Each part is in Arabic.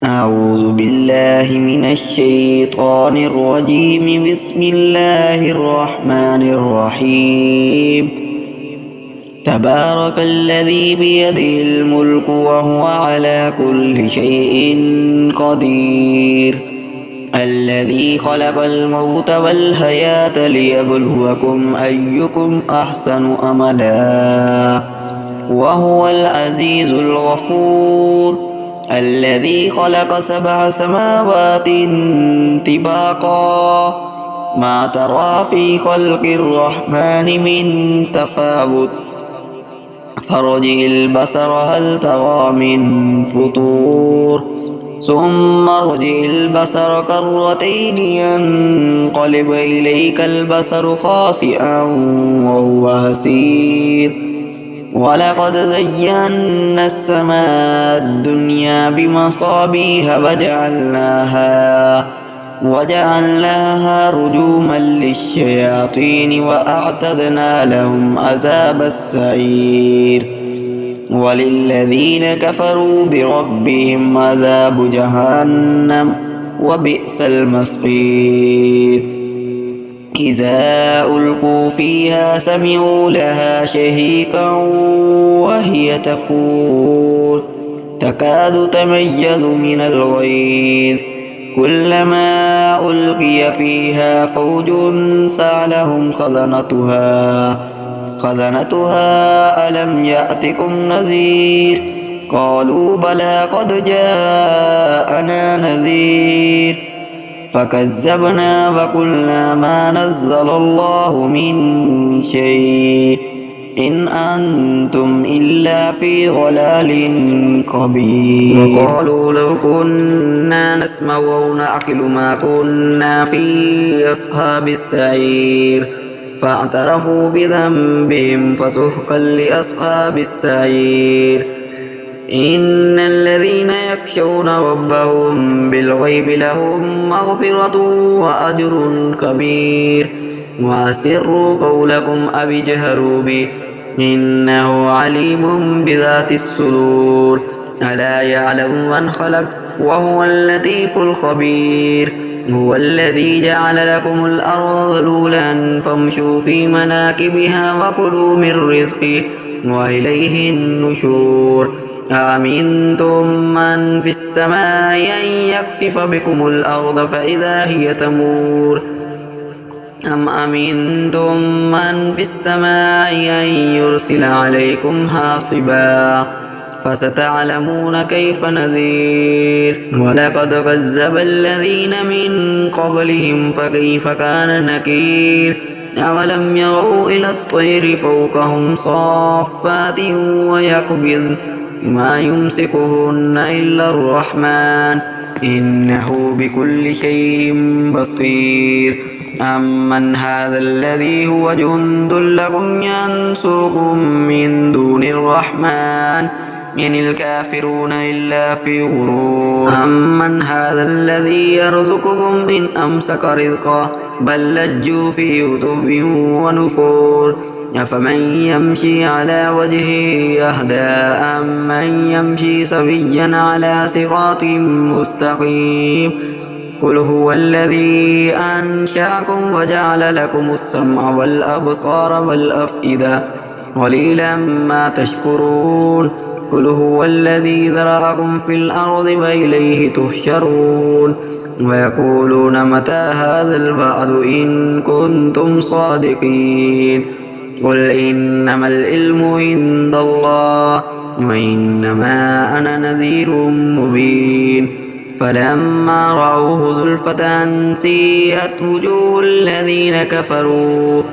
أعوذ بالله من الشيطان الرجيم. بسم الله الرحمن الرحيم. تبارك الذي بيده الملك وهو على كل شيء قدير. الذي خلق الموت والحياة ليبلوكم أيكم أحسن أملا وهو العزيز الغفور. الذي خلق 7 سماوات طباقا ما ترى في خلق الرحمن من تفاوت فارجع البصر هل ترى من فطور ثم ارجع البصر كرتين ينقلب إليك البصر خاسئا وهو حسير. ولقد زينا السماء الدنيا بمصابيح وجعلناها رجوما للشياطين وأعتدنا لهم عذاب السعير. وللذين كفروا بربهم عذاب جهنم وبئس المصير. إذا ألقوا فيها سمعوا لها شهيقا وهي تفور تكاد تميز من الغيظ كلما ألقي فيها فوج سألهم خزنتها ألم يأتكم نذير قالوا بلى قد جاءنا نذير فكذبنا وقلنا ما نزل الله من شيء إن أنتم إلا في ضلال كبير. وقالوا لو كنا نسمع أو نعقل ما كنا في أصحاب السعير فاعترفوا بذنبهم فسحقا لأصحاب السعير. إن الذين يخشون ربهم بالغيب لهم مغفرة وأجر كبير. وأسروا قولكم أو اجهروا به إنه عليم بذات الصدور. ألا يعلم من خلق وهو اللطيف الخبير. هو الذي جعل لكم الأرض ذلولا فامشوا في مناكبها وكلوا من رزقه وإليه النشور. أأمنتم من في السماء أن يخسف بكم الأرض فإذا هي تمور أم أمنتم من في السماء أن يرسل عليكم حاصبا فستعلمون كيف نذير. ولقد كذب الذين من قبلهم فكيف كان نكير. أولم يروا إلى الطير فوقهم صافات ويقبضن ما يمسكهن إلا الرحمن إنه بكل شيء بصير. أمن هذا الذي هو جند لكم ينصركم من دون الرحمن إن الكافرون إلا في غرور. أمن هذا الذي يرزقكم إن أمسك رزقه بل لجوا في عتو ونفور. أفمن يمشي على وجهه أهدى أمن يمشي سويا على صراط مستقيم. قل هو الذي أنشأكم وجعل لكم السمع والأبصار والأفئدة قليلا ما تشكرون. قل هو الذي ذرأكم في الأرض وإليه تحشرون. ويقولون متى هذا الوعد إن كنتم صادقين. قل إنما العلم عند الله وإنما أنا نذير مبين. فلما رأوه زلفة سيئت وجوه الذين كفروا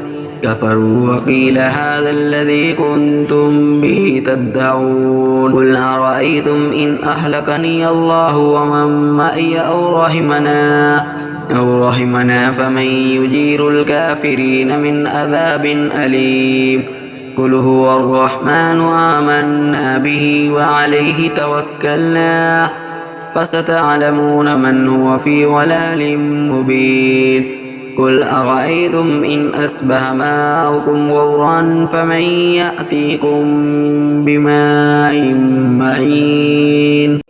وقيل هذا الذي كنتم به تدعون. قل أرأيتم إن أهلكني الله ومن معي أو رحمنا فمن يجير الكافرين من عذاب أليم. قل هو الرحمن آمنا به وعليه توكلنا فستعلمون من هو في ضلال مبين. قل أرأيتم إن أصبح ماؤكم غورا فمن يأتيكم بماء معين.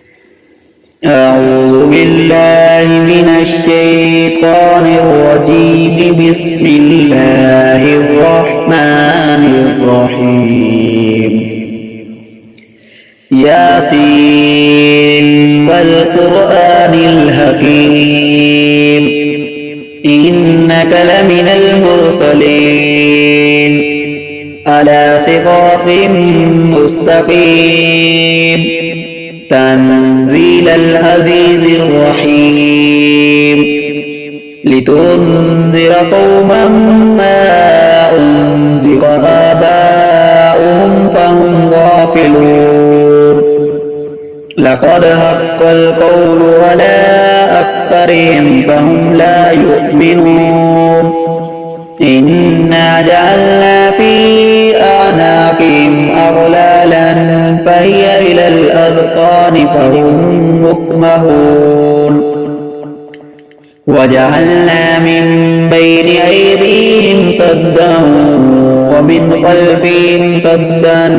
أعوذ بالله من الشيطان الرجيم. بسم الله الرحمن الرحيم. ياسين والقرآن الحكيم إنك لمن المرسلين على صراط مستقيم تنزيل العزيز الرحيم لتنذر قوما ما أنذر آباؤهم فهم غافلون لقد حق القول على أكثرهم فهم لا يؤمنون إنا جعلنا في أعناقهم أغلالا فهي إلى الأذقان فهم مقمحون وجعلنا من بين أيديهم سدا ومن خلفهم سدا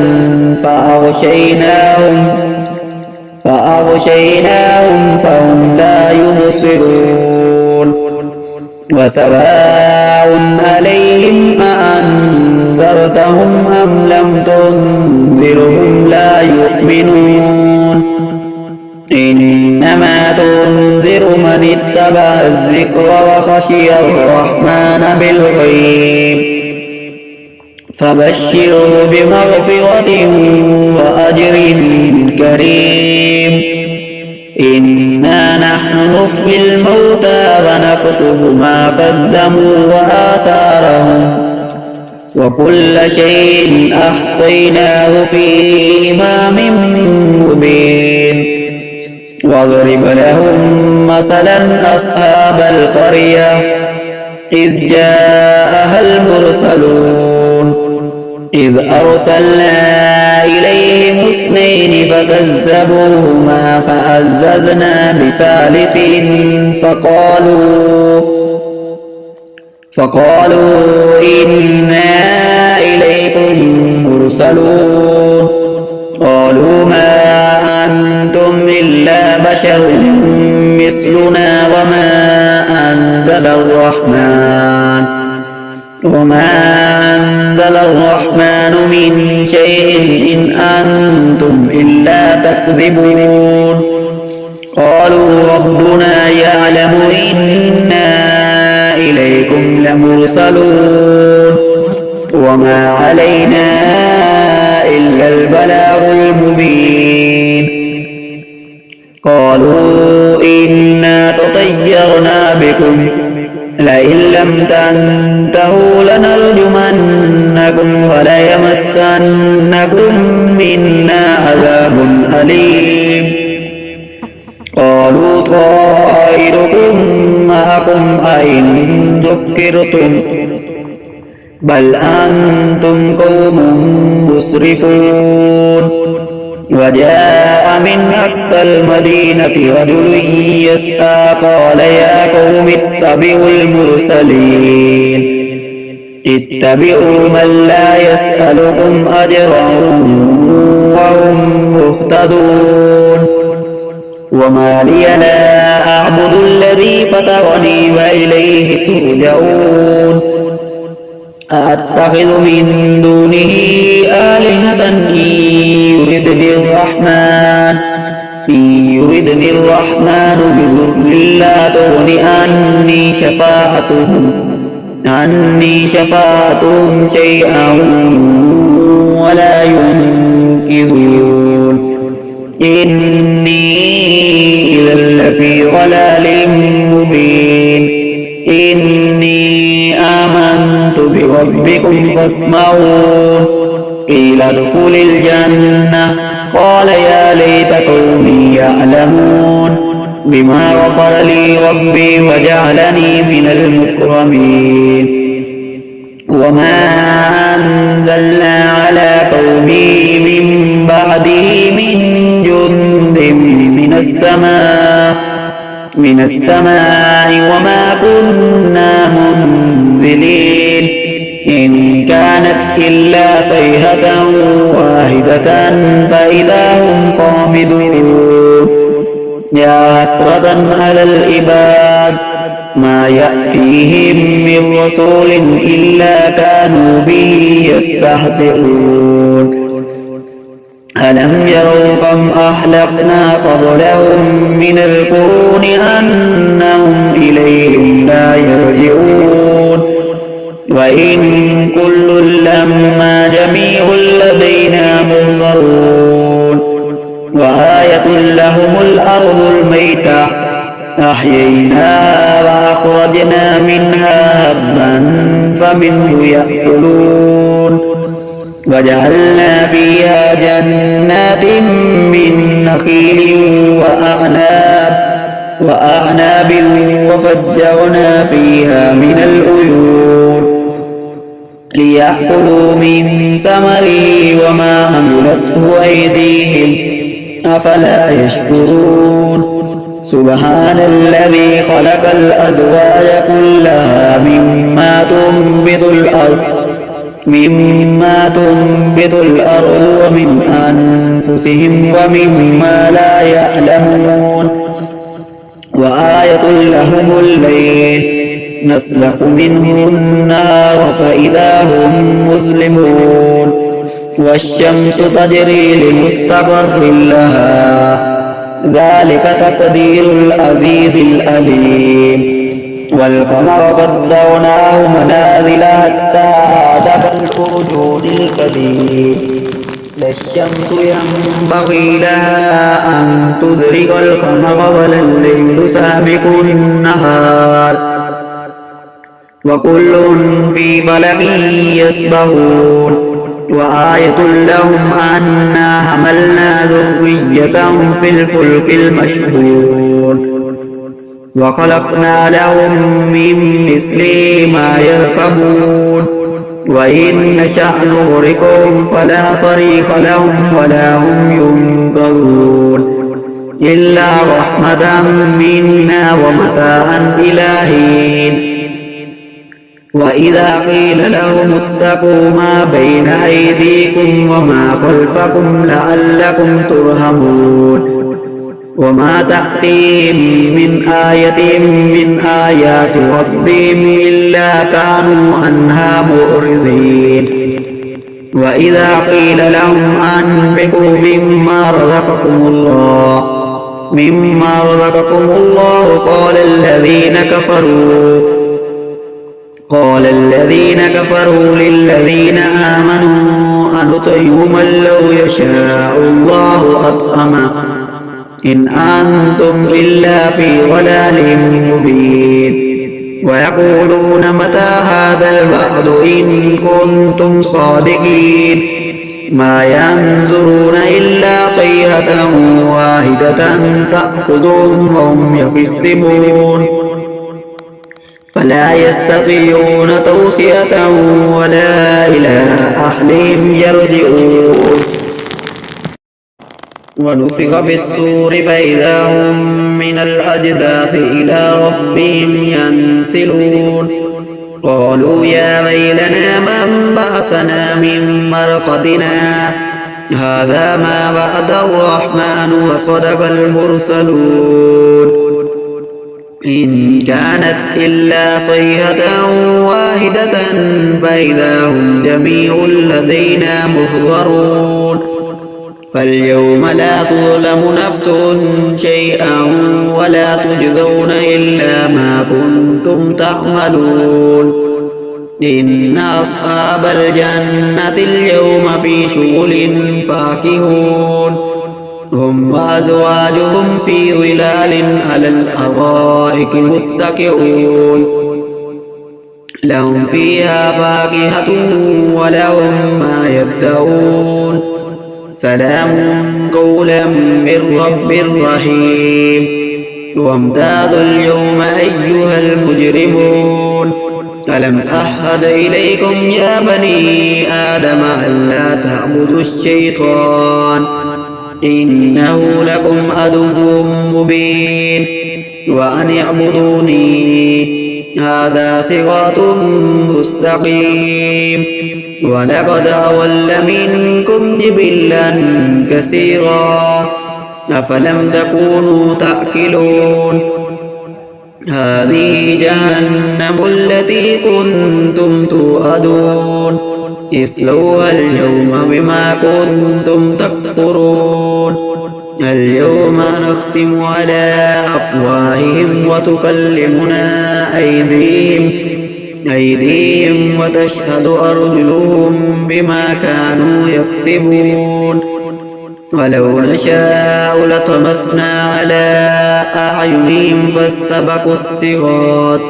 فأغشيناهم فهم لا يبصرون وسواء عليهم أأنذرتهم أم لم تنذرهم لا يؤمنون إنما تنذر من اتبع الذكر وخشي الرحمن بالغيب فبشره بمغفرة وأجر كريم إنا نحن نحيي الموتى ونكتب ما قدموا وآثارهم وكل شيء أحصيناه في إمام مبين واضرب لهم مثلا أصحاب القرية إذ جاءها المرسلون إذ أرسلنا إليهم 2 فكذبوهما فعززنا بثالث فقالوا إنا إليكم مرسلون قالوا ما أنتم إلا بشر مثلنا وما أنزل الرحمن من شيء إن أنتم إلا تكذبون قالوا ربنا يعلم إنا إليكم لمرسلون وما علينا إلا البلاغ المبين قالوا إنا تطيرنا بكم لئن لم تنتهوا لنرجمنكم وليمسنكم منا عذاب أليم قالوا طائركم معكم أئن ذكرتم بل أنتم قوم مسرفون وجاء من أقصى المدينة رجل يسعى قال يا قوم اتبعوا المرسلين اتبعوا من لا يسألكم أجرا وهم مهتدون وما لي لا أعبد الذي فطرني وإليه ترجعون أأتخذ من دونه آلهة إن يردني الرحمن بضر لا تغن عني شفاعتهم شيئا ولا ينقذون إني إذا لفي ضلال مبين إني آمنت بربكم فاسمعون قيل ادخل الجنة قال يا ليت قومي يعلمون بما غفر لي ربي وجعلني من المكرمين وما أنزلنا على قومه من بعده من جند من السماء وما كنا منزلين إن كانت إلا صيحة واحدة فإذا هم خامدون يا حسرة على العباد ما يأتيهم من رسول إلا كانوا به يستهزئون ألم يروا كم أهلكنا قبلهم من القرون أنهم إليهم لا يرجعون وإن كل لما جميع لدينا محضرون وآية لهم الأرض الميتة أحييناها وأخرجنا منها هبا فمنه يأكلون وجعلنا فيها جنات من نخيل وأعناب وفجرنا فيها من العيون ليأكلوا من ثمره وما عملته أيديهم أفلا يشكرون سبحان الذي خلق الأزواج كلها مما تنبت الأرض ومن أنفسهم ومما لا يعلمون وآية لهم الليل نسلخ منه النار فإذا هم مظلمون والشمس تجري لمستقر لها ذلك تقدير العزيز العليم والقمر قدرناه منازل حتى عاد كالأرجون القديم لا الشمس ينبغي لها أن تدرك القمر ولا الليل سابق النهار وكل في فلك يسبحون وآية لهم أنا حملنا ذريتهم في الفلك المشحون وخلقنا لهم من مثله ما يركبون وإن نشأ نغرقهم فلا صريخ لهم ولا هم ينقذون إلا رحمة منا ومتاعا إلى حين وإذا قيل لهم اتقوا ما بين أيديكم وما خلفكم لعلكم ترحمون وما تأتيهم من آية من آيات ربهم إلا كانوا عنها معرضين وإذا قيل لهم أنفقوا مما رزقكم الله قال الذين كفروا للذين آمنوا أنطعم من لو يشاء الله أطعمه إن أنتم إلا في ضلال مبين ويقولون متى هذا الوعد إن كنتم صادقين ما ينظرون إلا صيحة واحدة تأخذهم وهم يخصمون فلا يستطيعون توصية ولا إلى أهلهم يرجعون ونفخ في الصور فإذا هم من الأجداث إلى ربهم ينسلون قالوا يا ويلنا من بعثنا من مرقدنا هذا ما وعد الرحمن وصدق المرسلون إن كانت إلا صيحة واحدة فإذا هم جميع لدينا محضرون فاليوم لا تظلم نفس شيئا ولا تجزون إلا ما كنتم تعملون إن أصحاب الجنة اليوم في شغل فاكهون هم وأزواجهم في ظلال على الأرائك متكئون لهم فيها فاكهة ولهم ما يدعون سلام قولا من رب رحيم وامتازوا اليوم أيها المجرمون ألم أعهد إليكم يا بني آدم ألا تعبدوا الشيطان إنه لكم عدو مبين وأن اعبدوني هذا صراط مستقيم ولقد أضل منكم جبلا كثيرا أفلم تكونوا تأكلون هذه جهنم التي كنتم توعدون اصلوها اليوم بما كنتم تكفرون اليوم نختم على أفواههم وتكلمنا أيديهم وتشهد أرجلهم بما كانوا يكسبون ولو نشاء لطمسنا على أعينهم فاستبقوا الصراط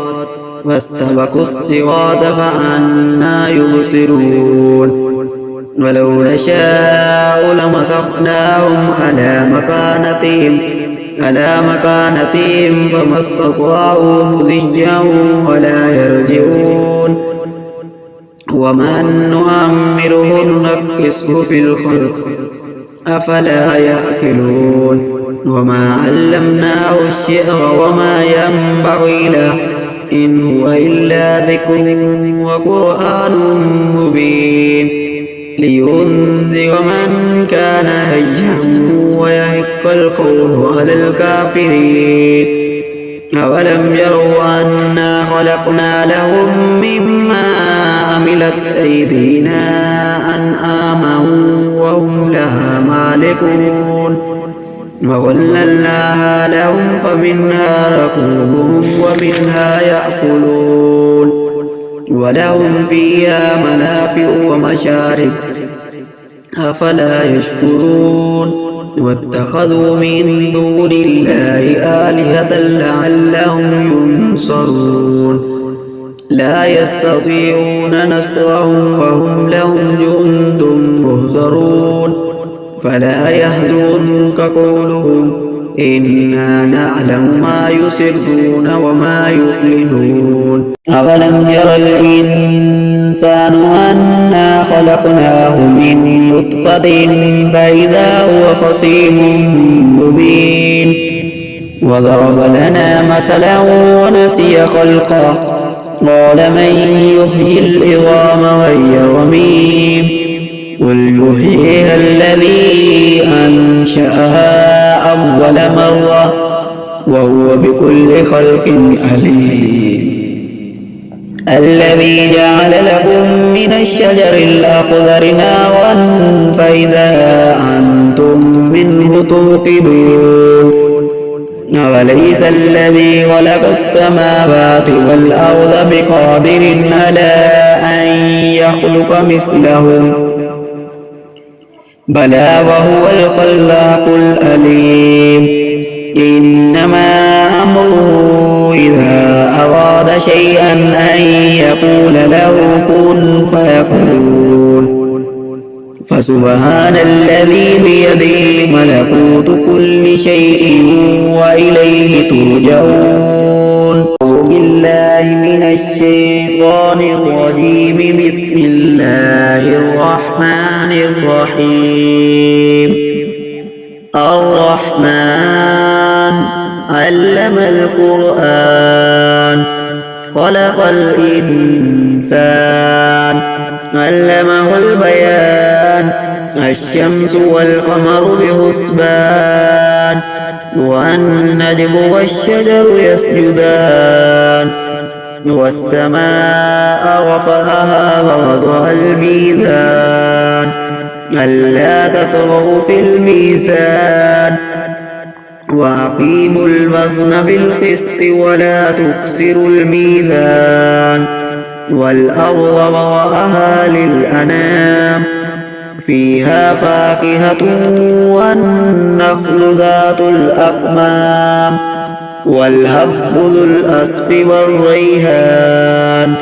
فأنى يبصرون ولو نشاء لمسخناهم على مكانتهم فما استطاعوا مضيا ولا يرجعون ومن نؤمره ننكسه في الخلق أفلا يأكلون وما علمناه الشعر وما ينبغي له إن هو إلا ذكر وقرآن مبين لينذر من كان حيا ويحق القول على الكافرين أولم يروا أنا خلقنا لهم مما عملت أيدينا أنعاما وهم لها مالكون وظللناها لهم فمنها ركوبهم ومنها يأكلون ولهم فيها منافع ومشارب أفلا يشكرون واتخذوا من دون الله آلهة لعلهم ينصرون لا يستطيعون نصرهم وهم لهم جند مهزرون فلا يحزنك قولهم إنا نعلم ما يسرون وما يعلنون أولم ير الإنسان أنا خلقناه من نطفة فإذا هو خصيم مبين وضرب لنا مثلا ونسي خلقه قال من يحيي العظام وهي رميم قل يحييها الذي أنشأها أول مرة وهو بكل خلق عليم الذي جعل لكم من الشجر الأخضر نارا فإذا أنتم منه توقدون أوليس الذي خلق السماوات والأرض بقادر على أن يخلق مثلهم بلى وهو الخلاق العليم إنما أمره إذا أراد شيئا أن يقول له كن فيكون فسبحان الذي بيده ملكوت كل شيء وإليه ترجعون أعوذ بالله من الشيطان الرجيم بسم الله الرحمن الرحيم الرحمن علم القرآن خلق الإنسان علمه البيان الشمس والقمر بحسبان والنجم والشجر يسجدان والسماء رفعها ووضع الميزان ألا تطغوا في الميزان وأقيموا الوزن بالقسط ولا تكسروا الميزان والأرض وضعها للأنام فيها فاكهة والنخل ذات الأكمام والهب ذو الأصف والريحان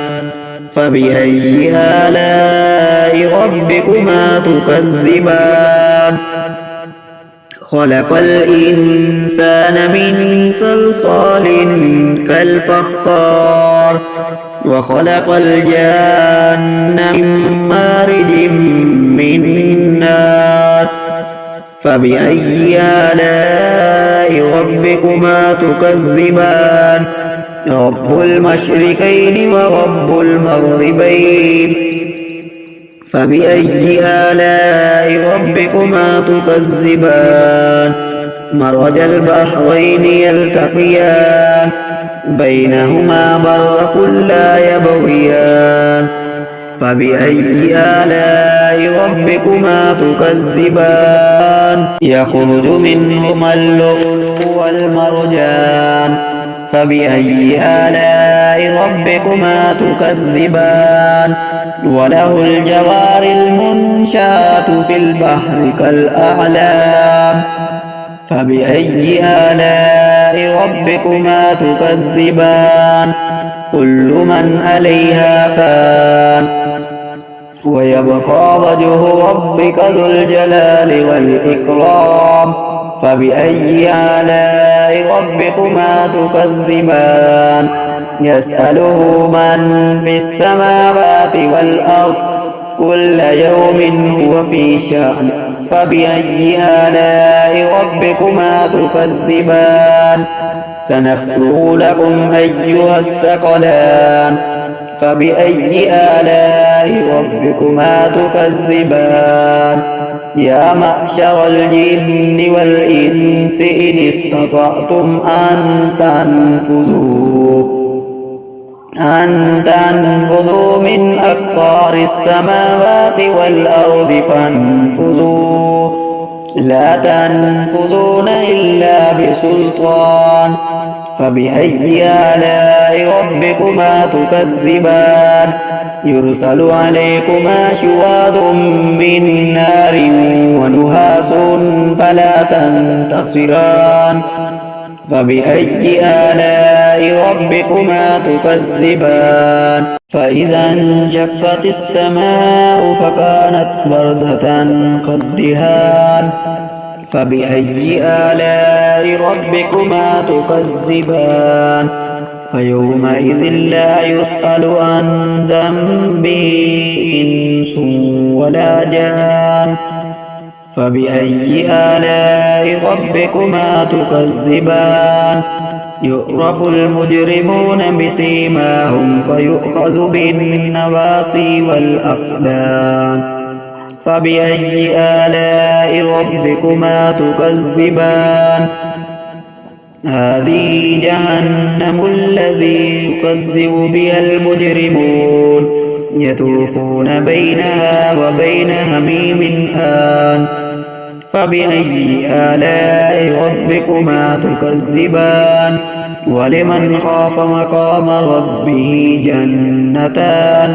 فبأي آلاء ربكما تكذبان خلق الإنسان من صلصال كالفخار وخلق الجان من مارج من نار فبأي آلاء ربكما تكذبان رب المشرقين ورب المغربين فبأي آلاء ربكما تكذبان مرج البحرين يلتقيان بينهما برزخ لا يبغيان فبأي آلاء ربكما تكذبان يخرج منهما اللؤلؤ والمرجان فبأي آلاء ربكما تكذبان وله الجوار المنشآت في البحر كالأعلام فبأي آلاء ربكما تكذبان كل من عليها فان ويبقى وجه ربك ذو الجلال والإكرام فبأي آلاء ربكما تكذبان يسأله من في السماوات والأرض كل يوم هو في شأن فبأي آلاء ربكما تكذبان سنفرغ لكم أيها الثقلان فبأي آلاء ربكما تكذبان يا معشر الجن والإنس إن استطعتم أن تنفذوا من أقطار السماوات والأرض فانفذوا لا تنفذون إلا بسلطان فبأي آلاء ربكما تكذبان يرسل عليكما شواظ من نار ونحاس فلا تنتصران فبأي آلاء ربكما تكذبان فإذا انشقت السماء فكانت وردة كالدهان فبأي آلاء ربكما تكذبان فيومئذ لا يسأل عن ذنبه إنس ولا جان فبأي آلاء ربكما تكذبان يعرف المجرمون بسيماهم فيؤخذ بالنواصي والأقدام فبأي آلاء ربكما تكذبان هذه جهنم الذي يكذب بها المجرمون يطوفون بينها وبين حميم آن فبأي آلاء ربكما تكذبان ولمن خاف مقام ربه جنتان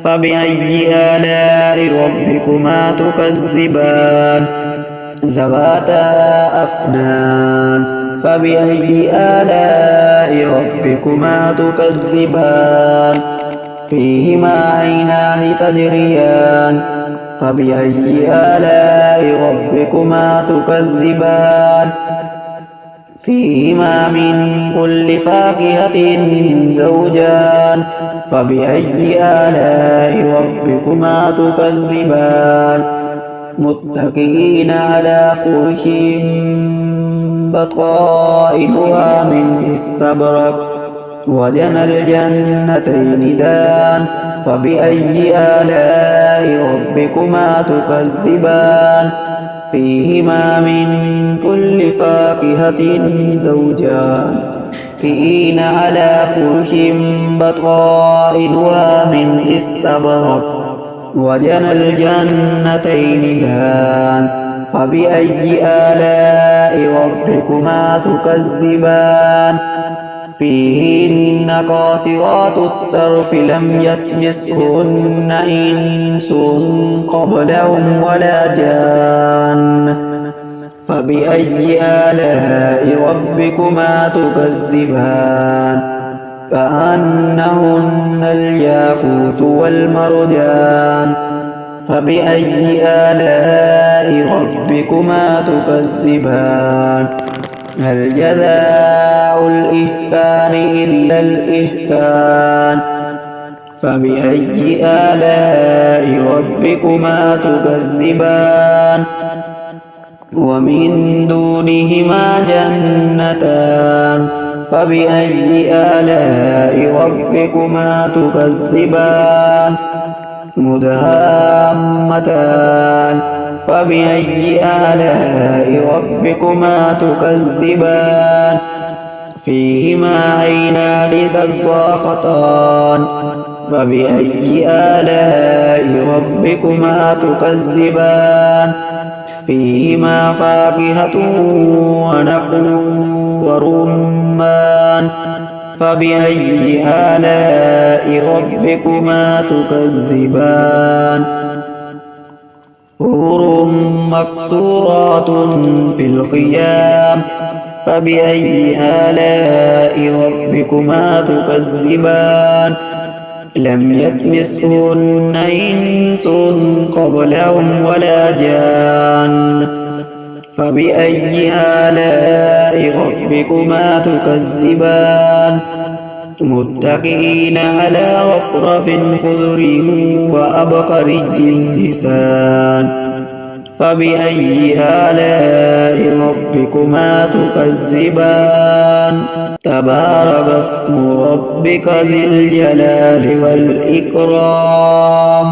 فبأي آلاء ربكما تكذبان ذواتا أفنان فبأي آلاء ربكما تكذبان فيهما عينان تجريان فبأي آلاء ربكما تكذبان فيهما من كل فاكهة زوجان فبأي آلاء ربكما تكذبان متكئين على فرش بطائنها من استبرق وجنى الجنتين دان فبأي آلاء ربكما تكذبان فيهما من كل فاكهة زوجان متكئين على فرش بطائنها من استبرق وجنى الجنتين دان فبأي آلاء ربكما تكذبان فيهن قاصرات الطرف لم يطمثهن إنس قبلهم ولا جان فبأي آلاء ربكما تكذبان كأنهن الياقوت والمرجان فبأي آلاء ربكما تكذبان هل جزاء الإحسان إلا الإحسان فبأي آلاء ربكما تكذبان ومن دونهما جنتان فبأي آلاء ربكما تكذبان مدهامتان فبأي آلاء ربكما تكذبان فيهما عينان تضاختان فبأي آلاء ربكما تكذبان فيهما فاكهة ونخل ورمان فبأي آلاء ربكما تكذبان حور مقصورات في الخيام فبأي آلاء ربكما تكذبان لم يطمثهن إنس قبلهم ولا جان فبأي آلاء ربكما تكذبان متكئين على رفرف خضر وأبقري حسان فبأي آلاء ربكما تكذبان تبارك اسم ربك ذي الجلال والإكرام